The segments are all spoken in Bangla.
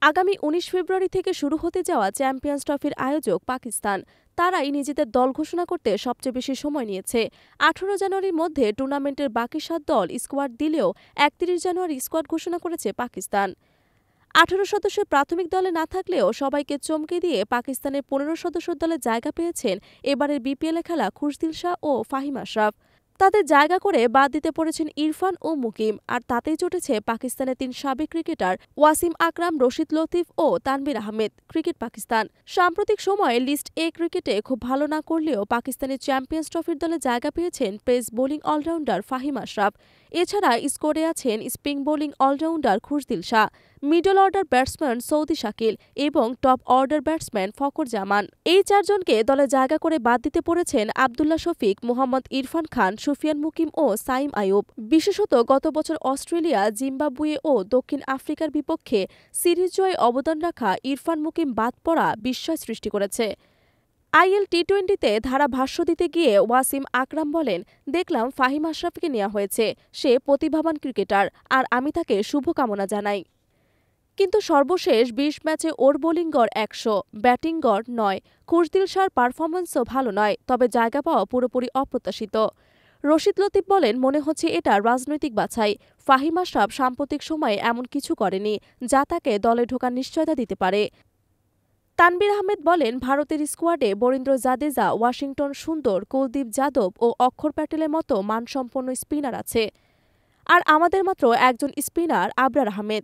আগামী ১৯ ফেব্রুয়ারি থেকে শুরু হতে যাওয়া চ্যাম্পিয়ন্স ট্রফির আয়োজক পাকিস্তান তারাই নিজেদের দল ঘোষণা করতে সবচেয়ে বেশি সময় নিয়েছে। ১৮ জানুয়ারির মধ্যে টুর্নামেন্টের বাকি ৭ দল স্কোয়াড দিলেও ৩১ জানুয়ারি স্কোয়াড ঘোষণা করেছে পাকিস্তান। ১৮ সদস্যের প্রাথমিক দলে না থাকলেও সবাইকে চমকে দিয়ে পাকিস্তানের ১৫ সদস্যের দলে জায়গা পেয়েছেন এবারের বিপিএলে খেলা খুশদিল শাহ ও ফাহিম আশরাফ। তাদের জায়গা করে বাদ দিতে পড়েছেন ইরফান ও মুকিম, আর তাতেই চটেছে পাকিস্তানের ৩ সাবেক ক্রিকেটার ওয়াসিম আকরাম, রশিদ লতিফ ও তানভীর আহমেদ। ক্রিকেট পাকিস্তান সাম্প্রতিক সময়ে লিস্ট এ ক্রিকেটে খুব ভালো না করলেও পাকিস্তানের চ্যাম্পিয়ন্স ট্রফির দলে জায়গা পেয়েছেন pace bowling allrounder Fahim Ashraf. এছাড়া স্কোরে আছেন spin bowling allrounder Khushdil Shah, middle order batsman Saud Shakeel এবং top order batsman Fakhar Zaman. এই ৪ জনকে দলে জায়গা করে বাদ দিতে পড়েছেন আবদুল্লাহ শফিক, মোহাম্মদ ইরফান খান, সুফিয়ান মুকিম ও সাইম আইয়ুব। বিশেষত গত বছর অস্ট্রেলিয়া, জিম্বাবুয়ে ও দক্ষিণ আফ্রিকার বিপক্ষে সিরিজ জয়ে অবদান রাখা ইরফান মুকিম বাদ পড়া বিস্ময় সৃষ্টি করেছে। আইএল টি-20তে ধারাভাষ্য দিতে গিয়ে ওয়াসিম আকরাম বলেন, দেখলাম ফাহিম আশরাফকে নেওয়া হয়েছে, সে প্রতিভাবান ক্রিকেটার আর আমি তাকে শুভকামনা জানাই। কিন্তু সর্বশেষ ২০ ম্যাচে ওর বোলিং গড় ১০০, ব্যাটিং গড় ৯। খুশদিল শাহর পারফরম্যান্সও ভালো নয়, তবে জায়গা পাওয়া পুরোপুরি অপ্রত্যাশিত। রশিদ লতিফ বলেন, মনে হচ্ছে এটা রাজনৈতিক বাছাই। ফাহিম আশরাফ সাম্প্রতিক সময়ে এমন কিছু করেনি যা তাকে দলে ঢোকার নিশ্চয়তা দিতে পারে। তানভীর আহমেদ বলেন, ভারতের স্কোয়াডে বরীন্দ্র জাদেজা, ওয়াশিংটন সুন্দর, কুলদীপ যাদব ও অক্ষর প্যাটেলের মতো মানসম্পন্ন স্পিনার আছে, আর আমাদের মাত্র একজন স্পিনার আবরার আহমেদ।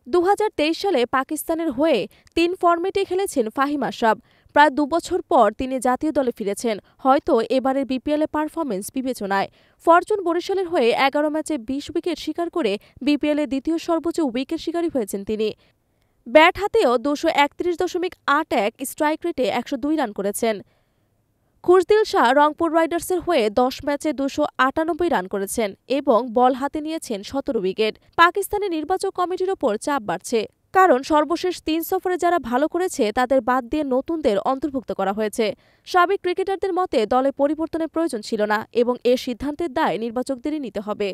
২০২৩ সালে পাকিস্তানের হয়ে ৩ ফরম্যাটে খেলেছেন ফাহিম আশরাফ। প্রায় ২ বছর পর তিনি জাতীয় দলে ফিরেছেন, হয়তো এবারের বিপিএলে পারফরম্যান্স বিবেচনায়। ফরচুন বরিশালের হয়ে ১১ ম্যাচে ২০ উইকেট শিকার করে বিপিএলে দ্বিতীয় সর্বোচ্চ উইকেট শিকারী হয়েছেন তিনি। ব্যাট হাতেও ২৩১.৮১ স্ট্রাইক রেটে ১০২ রান করেছেন। খুশদিল শাহ রংপুর রাইডার্সের হয়ে ১০ ম্যাচে ২৯৮ রান করেছেন এবং বল হাতে নিয়েছেন ১৭ উইকেট। পাকিস্তানের নির্বাচক কমিটির ওপর চাপ বাড়ছে, কারণ সর্বশেষ ৩ সফরে যারা ভালো করেছে তাদের বাদ দিয়ে নতুনদের অন্তর্ভুক্ত করা হয়েছে। সাবেক ক্রিকেটারদের মতে দলে পরিবর্তনের প্রয়োজন ছিল না এবং এ সিদ্ধান্তের দায় নির্বাচকদেরই নিতে হবে।